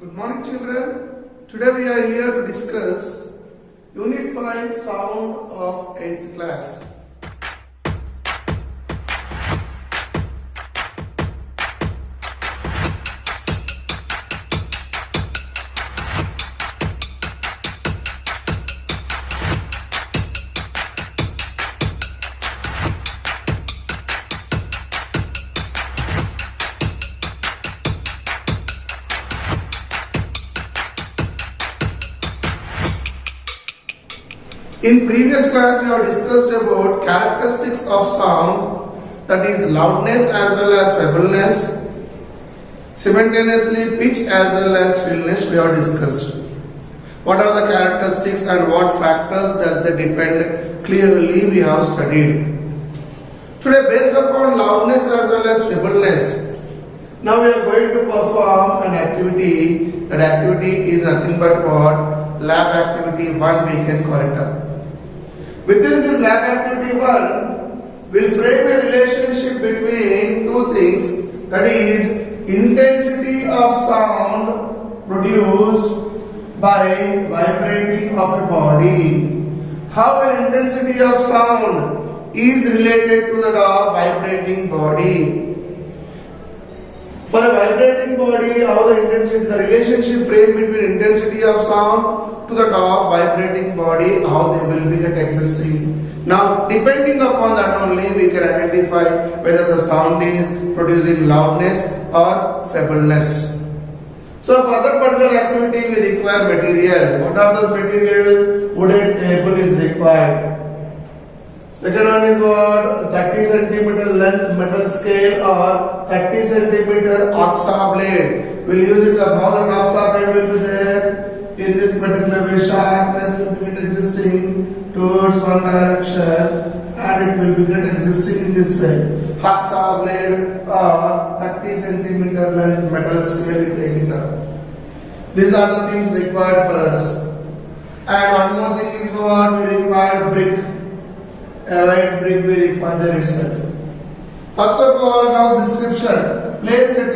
Good morning, children. Today we are here to discuss Unit 5 Sound of 8th class. In previous class, we have discussed about characteristics of sound, that is loudness as well as feebleness, simultaneously pitch as well as shrillness we have discussed. What are the characteristics and what factors does they depend? Clearly we have studied. Today, based upon loudness as well as feebleness, now we are going to perform an activity. That activity is nothing but what? Lab activity 1 we can call it up. Within this lab activity 1, we'll frame a relationship between two things, that is intensity of sound produced by vibrating of a body. How an intensity of sound is related to that of vibrating body. For a vibrating body, how the intensity, the relationship frame between intensity of sound to the of vibrating body, how they will be existing. Now, depending upon that only, we can identify whether the sound is producing loudness or feebleness. So, for that particular activity, we require material. What are those materials? Wooden table is required. Second one is what? 30 centimeter length metal scale or 30 centimeter oxa blade. We'll use it up. How that oxa blade will be there? In this particular way, sharpness will be existing towards one direction and it will be existing in this way. Oxa blade or 30 centimeter length metal scale, we take it up. These are the things required for us. And one more thing is what? We require brick. A white brick we require there itself. First of all, now description. Place a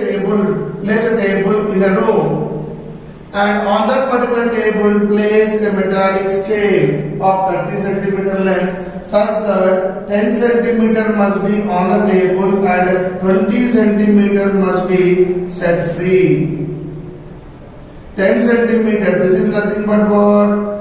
table in a room, and on that particular table place a metallic scale of 30 centimeter length, such that 10 centimeter must be on the table and 20 centimeter must be set free. 10 centimeter, this is nothing but what?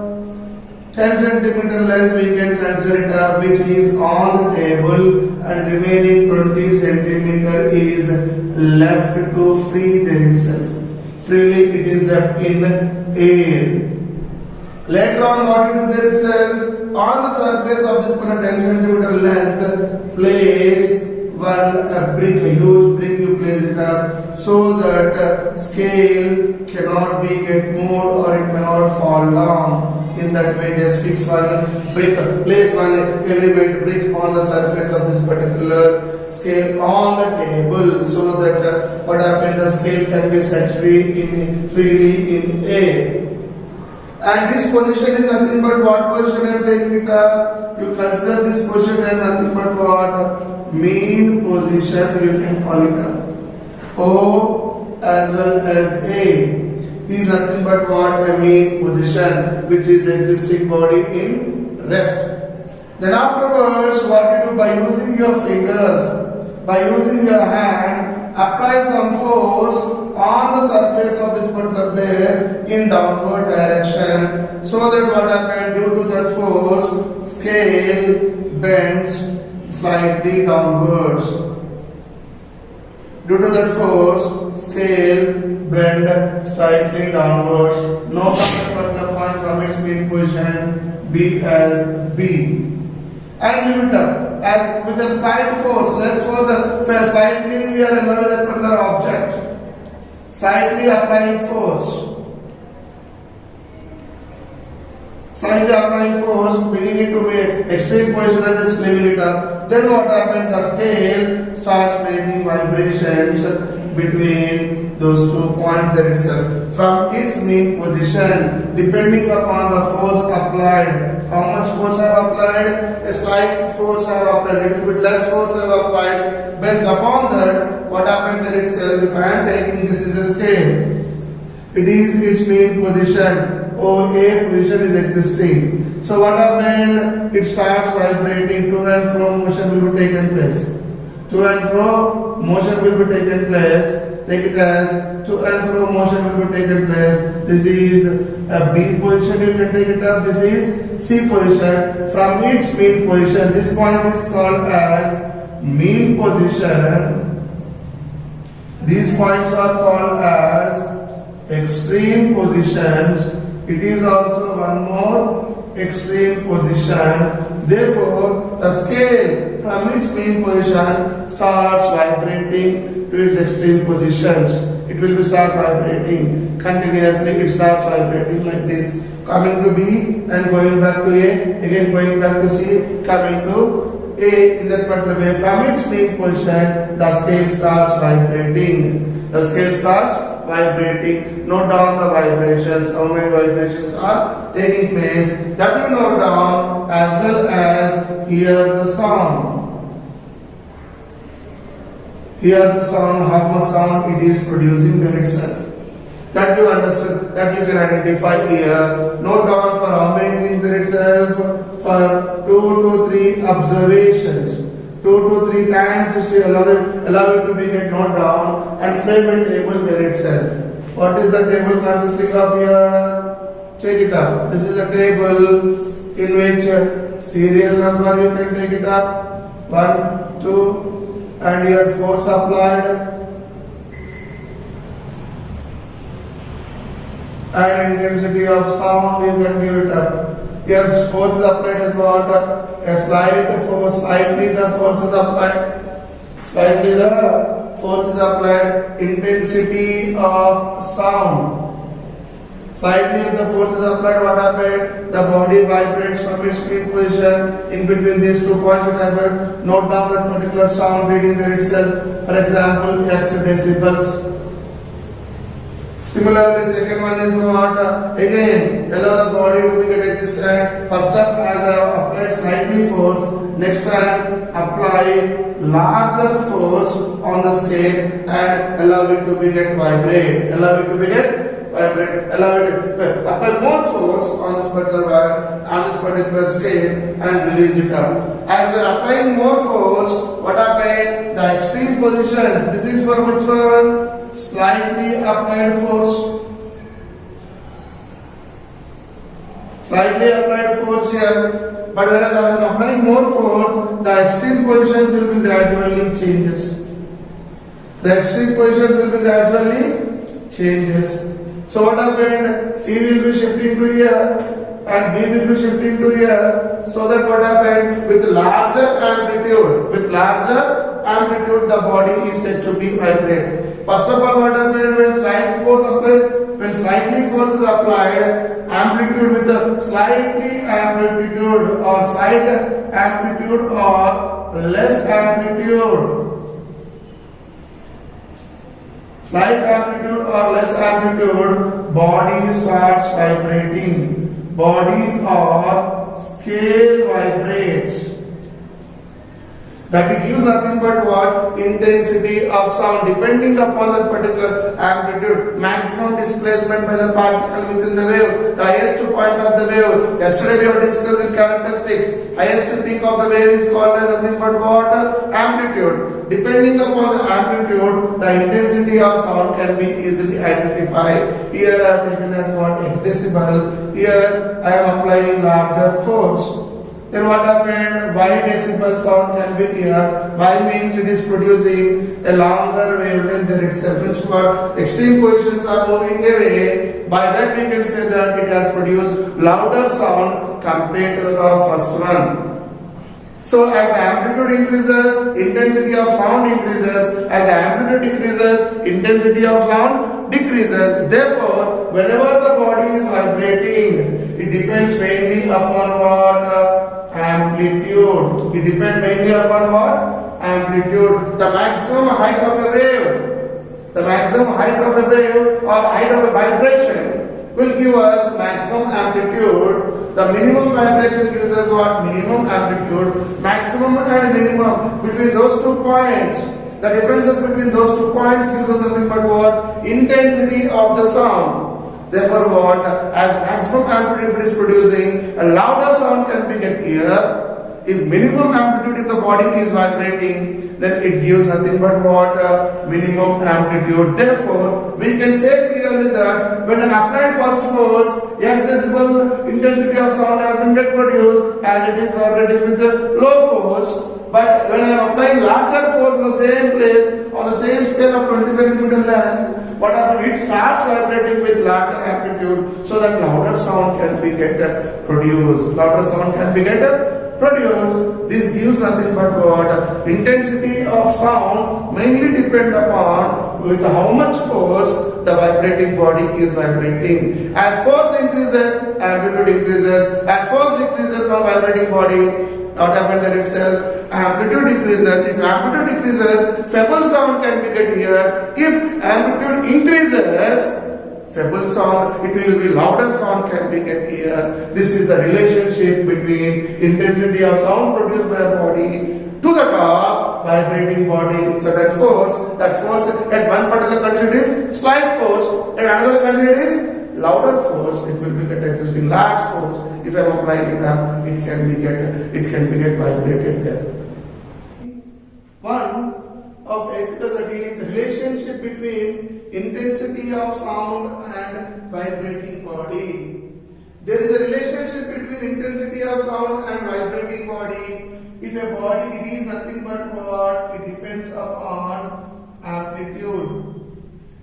10 centimeter length we can consider it up, which is on the table, and remaining 20 centimeter is left to free there itself. Freely it is left in air. Later on, what you do there itself, on the surface of this 10 centimeter length, place a brick, a huge brick, you place it up so that scale cannot be get moved or it may not fall down. In that way, just fix one brick, place one heavyweight brick on the surface of this particular scale on the table, so that what happens, the scale can be set freely in air. And this position is nothing but what position I am taking it up? You consider this position as nothing but what? Mean position, you can call it up. O as well as A is nothing but what? A mean position, which is existing body in rest. Then afterwards, what you do by using your fingers, by using your hand, apply some force on the surface of this particular blade in downward direction, so that what happens, due to that force, scale bends slightly downwards. Due to that force, scale bend slightly downwards. Note the point from its mean position B as B. And leave it up. As with a slight force, less force, slightly we are allowing that particular object. Slightly applying force. Slightly applying force, bringing it to an extreme position and just leaving it up. Then what happens? The scale starts making vibrations between those 2 points there itself. From its mean position, depending upon the force applied, how much force I have applied? A slight force I have applied, a little bit less force I have applied. Based upon that, what happened there itself? If I am taking this is a scale. It is its main position. OA position is existing. So what happened? It starts vibrating. To and fro motion will be taken place. To and fro motion will be taken place. Take it as to and fro motion will be taken place. This is a B position, you can take it up. This is C position. From its mean position, this point is called as mean position. These points are called as extreme positions. It is also one more extreme position. Therefore, the scale from its mean position starts vibrating to its extreme positions. It will start vibrating continuously. It starts vibrating like this, coming to B and going back to A, again going back to C, coming to A in that particular way. From its mean position, the scale starts vibrating. The scale starts vibrating. Note down the vibrations. How many vibrations are taking place? That you note down, as well as hear the sound. Hear the sound, how much sound it is producing there itself. That you understand, that you can identify here. Note down for how many things there itself. For 2 to 3 observations. 2 to 3 times just to allow it to be get note down and frame a table there itself. What is the table consisting of here? Take it up. This is a table in which serial number you can take it up. 1, 2, and your force applied and intensity of sound you can give it up. Your force is applied as what? A slight force, slightly the force is applied. Slightly the force is applied. Intensity of sound. Slightly if the force is applied, what happened? The body vibrates from its mean position. In between these 2 points, it happened. Note down that particular sound reading there itself. For example, X decibels. Similarly, second one is what? Again, allow the body to be get existent. First time as I have applied slightly force, next time apply larger force on the scale and allow it to be get vibrate. Allow it to be get vibrate. Allow it to apply more force on this particular wire, on this particular scale and release it up. As we are applying more force, what happened? The extreme positions. This is for which one? Slightly applied force. Slightly applied force here. But whereas I am applying more force, the extreme positions will be gradually changes. The extreme positions will be gradually changes. So what happened? C will be shifting to here and B will be shifting to here. So that what happened? With larger amplitude, the body is said to be vibrate. First of all, what happened when slight force applied? When slightly force is applied, amplitude with a slightly amplitude or slight amplitude or less amplitude. Slight amplitude or less amplitude, body starts vibrating. Body or scale vibrates. That gives nothing but what? Intensity of sound. Depending upon that particular amplitude, maximum displacement by the particle within the wave, the highest point of the wave. Yesterday we have discussed in characteristics. Highest peak of the wave is called as nothing but what? Amplitude. Depending upon the amplitude, the intensity of sound can be easily identified. Here I have taken as what? X decibel. Here I am applying larger force. Then what happened? Y decibel sound can be here. Y means it is producing a longer wavelength there itself. Means for extreme positions are moving away. By that we can say that it has produced louder sound compared to the first one. So as the amplitude increases, intensity of sound increases. As the amplitude decreases, intensity of sound decreases. Therefore, whenever the body is vibrating, it depends mainly upon what? Amplitude. It depends mainly upon what? Amplitude. The maximum height of a wave. The maximum height of a wave or height of a vibration will give us maximum amplitude. The minimum vibration gives us what? Minimum amplitude. Maximum and minimum. Between those 2 points, The differences between those 2 points gives us nothing but what? Intensity of the sound. Therefore what? As maximum amplitude if it is producing, a louder sound can be get here. If minimum amplitude if the body is vibrating, then it gives nothing but what? Minimum amplitude. Therefore, we can say clearly that when applied first force, X decibel intensity of sound has been get produced as it is vibrating with the low force. But when I am applying larger force in the same place on the same scale of 20 centimeter length, what happens? It starts vibrating with larger amplitude, so that louder sound can be get produced. Louder sound can be get produced. This gives nothing but what? Intensity of sound mainly depend upon with how much force the vibrating body is vibrating. As force increases, amplitude increases. As force decreases from vibrating body, what happens there itself? Amplitude decreases. If amplitude decreases, feeble sound can be get here. If amplitude increases, feeble sound, it will be louder sound can be get here. This is the relationship between intensity of sound produced by a body to the top vibrating body with certain force. That force at one particular condition is slight force, at another condition is louder force. It will be get existing large force. If I am applying it up, it can be get vibrated there. One of eighth that is relationship between intensity of sound and vibrating body. There is a relationship between intensity of sound and vibrating body. If a body, it is nothing but what? It depends upon amplitude.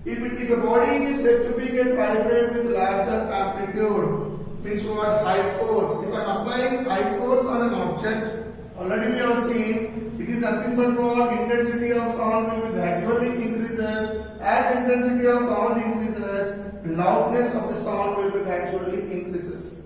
If a body is said to be get vibrate with larger amplitude, means what? High force. If I am applying high force on an object, already we have seen it is nothing but what? Intensity of sound will be gradually increases. As intensity of sound increases, loudness of the sound will be gradually increases.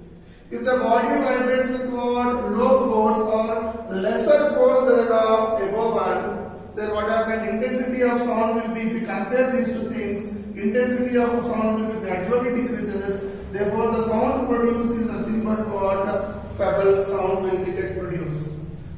If the body vibrates with what? Low force or lesser force than that of above one, then what happens? Intensity of sound will be, if you compare these two things, intensity of sound will be gradually decreases. Therefore, the sound produced is nothing but what? Feeble sound will be get produced.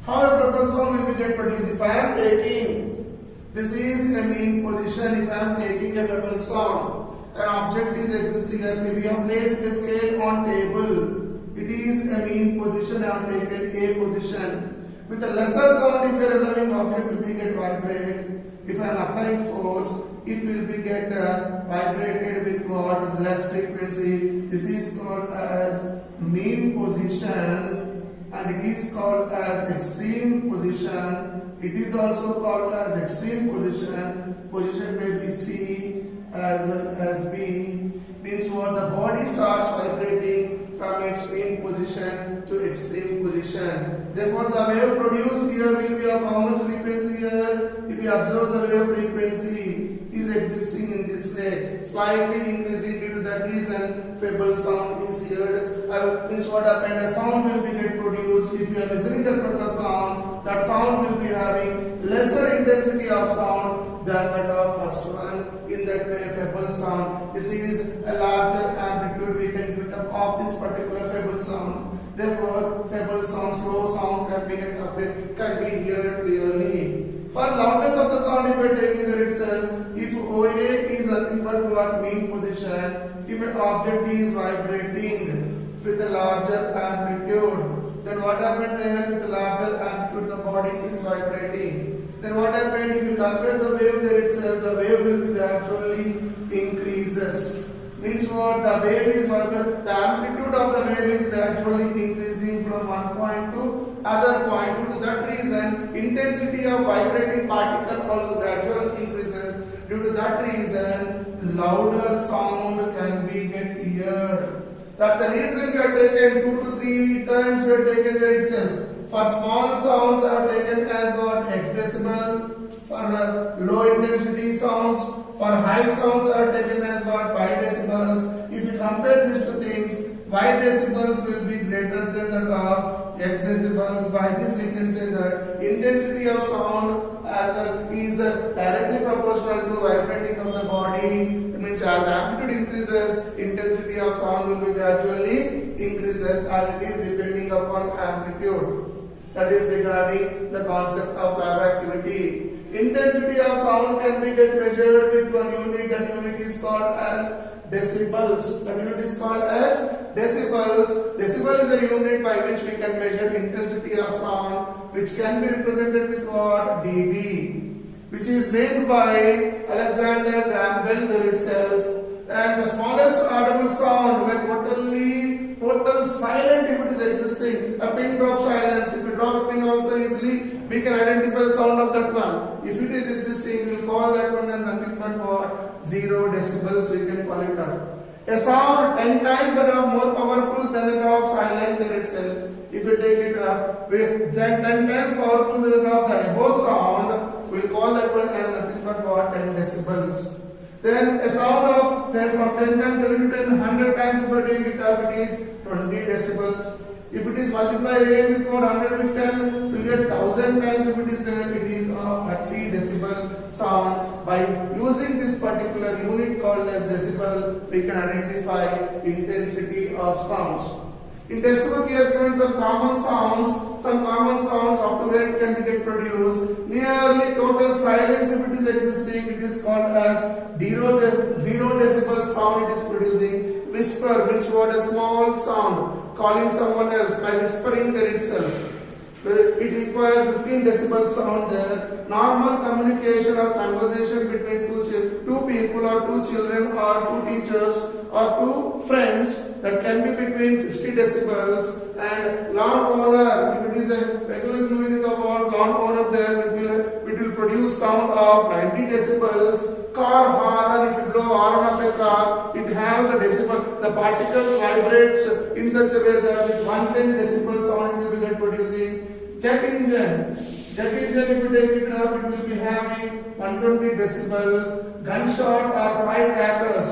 How a proper sound will be get produced? If I am taking, this is a mean position. If I am taking a feeble sound, an object is existing at me. We have placed a scale on table. It is a mean position. I have taken a position. With a lesser sound, if you are allowing object to be get vibrated, if I am applying force, it will be get vibrated with what? Less frequency. This is called as mean position, and it is called as extreme position. It is also called as extreme position. Position may be C as well as B. Means what? The body starts vibrating from extreme position to extreme position. Therefore, the wave produced here will be of how much frequency here? If you observe the wave frequency is existing in this way, slightly increasing due to that reason, feeble sound is heard. Means what happened? A sound will be get produced. If you are listening to that particular sound, that sound will be having lesser intensity of sound than that of first one. In that way, feeble sound. This is a larger amplitude we can pick up of this particular feeble sound. Therefore, feeble sound, slow sound can be heard clearly. For loudness of the sound, if we are taking the itself, if OA is nothing but what? Mean position. If an object is vibrating with a larger amplitude, then what happens then? With a larger amplitude, the body is vibrating. Then what happens if you compare the wave there itself? The wave will be gradually increases. Means what? The wave is the amplitude of the wave is gradually increasing from one point to other point. Due to that reason, intensity of vibrating particle also gradually increases. Due to that reason, louder sound can be get heard. That's the reason we have taken 2 to 3 times we have taken there itself. For small sounds I have taken as what? X decibel. For low intensity sounds, for high sounds I have taken as what? Y decibels. If you compare these two things, Y decibels will be greater than that of X decibels. By this we can say that intensity of sound as well is directly proportional to vibrating of the body. It means as amplitude increases, intensity of sound will be gradually increases as it is depending upon amplitude. That is regarding the concept of lab activity. Intensity of sound can be get measured with one unit. That unit is called as decibels. That unit is called as decibels. Decibel is a unit by which we can measure intensity of sound, which can be represented with what? dB, which is named by Alexander Graham Bell there itself. And the smallest audible sound when total silent if it is existing, a pin drop silence. If you drop a pin also easily, we can identify the sound of that one. If it is existing, we will call that one as nothing but what? 0 decibels, we can call it up. A sound 10 times that are more powerful than the of silence there itself. If you take it up, then 10 times powerful than the of the above sound, we will call that one as nothing but what? 10 decibels. Then a sound of 10 from 10 times to 10, 100 times if I take it up, it is 20 decibels. If it is multiplied again with 100 with 10, we get 1000 times if it is there, it is a 30 decibel sound. By using this particular unit called as decibel, we can identify intensity of sounds. In textbook he has given some common sounds up to where it can be produced. Nearly total silence if it is existing, it is called as 0 decibel sound it is producing. Whisper means what? A small sound, calling someone else by whispering there itself. It requires 15 decibel sound there. Normal communication or conversation between two people or two children or two teachers or two friends, that can be between 60 decibels. And lawn owner, if it is a regular meaning of what? Lawn owner there, it will produce sound of 90 decibels. Car horn, if you blow horn of a car, it has a decibel. The particles vibrates in such a way that with 110 decibel sound it will be producing. Jet engine, if you take it up, it will be having 120 decibel. Gunshot or firecrackers,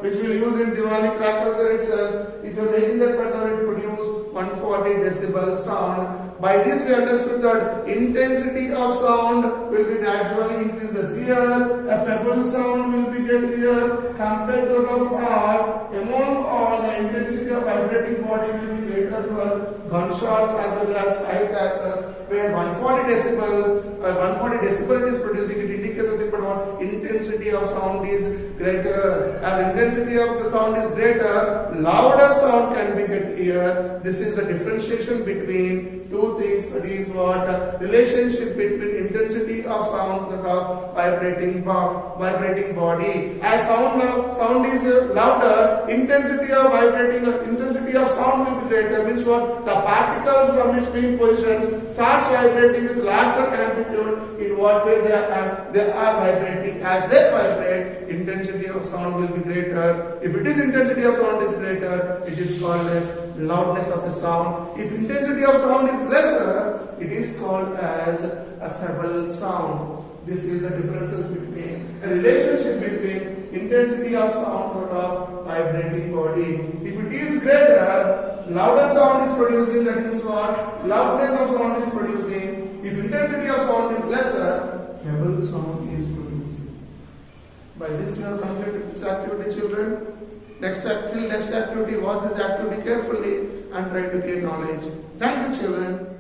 which we will use in Diwali crackers there itself. If you are making that pattern, it produce 140 decibel sound. By this we understood that intensity of sound will be gradually increases. Here a feeble sound will be get here compared to that of all. Among all, the intensity of vibrating body will be greater for gunshots as well as firecrackers, where 140 decibels, 140 decibel it is producing. It indicates something but what? Intensity of sound is greater. As intensity of the sound is greater, louder sound can be get here. This is the differentiation between two things, that is what? Relationship between intensity of sound and of vibrating body. As sound is louder, intensity of sound will be greater. Means what? The particles from its mean positions starts vibrating with larger amplitude. In what way they are vibrating? As they vibrate, intensity of sound will be greater. If it is intensity of sound is greater, it is called as loudness of the sound. If intensity of sound is lesser, it is called as a feeble sound. This is the differences between a relationship between intensity of sound and of vibrating body. If it is greater, louder sound is producing, that means what? Loudness of sound is producing. If intensity of sound is lesser, feeble sound is producing. By this we have completed this activity, children. Next activity, watch this activity carefully and try to gain knowledge. Thank you, children.